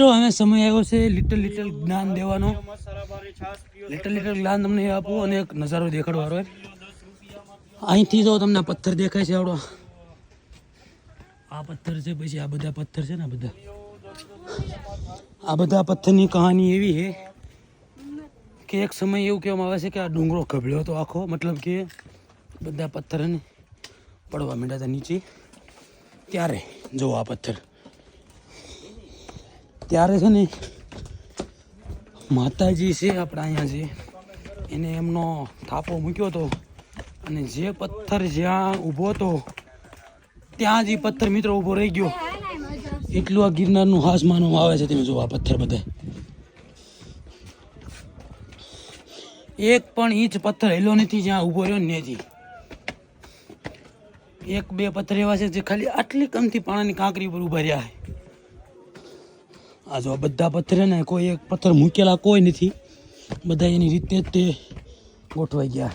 તો હવે સમય આવ્યો છે લિટલ જ્ઞાન દેવાનો. લિટલ જ્ઞાન તમને આપું અને એક નજારો દેખાડવાનો. અહીંથી જો તમને પથ્થર દેખાય છે આવડો, આ પથ્થર છે, પછી આ બધા પથ્થર છે ને, આ બધા પથ્થરની કહાની એવી છે કે એક સમય એવું કહેવામાં આવે છે કે આ ડુંગરો ગભળ્યો હતો આખો, મતલબ કે બધા પથ્થરને પડવા માંડ્યા હતા નીચે. ત્યારે જો આ પથ્થર, ત્યારે છે ને માતાજી છે આપણા અહીંયા છે, એને એમનો થાપો મૂક્યો હતો અને જે પથ્થર જ્યાં ઊભો હતો ત્યાં જ એ પથ્થર મિત્રો ઊભો રહી ગયો. એટલું આ ગિરનારનું હાસ માનવામાં આવે છે. તમે જો આ પથ્થર બધા, એક પણ ઇંચ પથ્થર હેલો નથી જ્યાં ઊભો રહ્યો ને ત્યાંથી. એક બે પથ્થર એવા છે જે ખાલી આટલી કમથી પાણાની કાંકરી ઉપર ઊભા રહ્યા છે. આ જો બધા પથ્થર ને કોઈ એક પથ્થર મૂકેલા કોઈ નથી, બધા એની રીતે જ તે ગોઠવાઈ ગયા.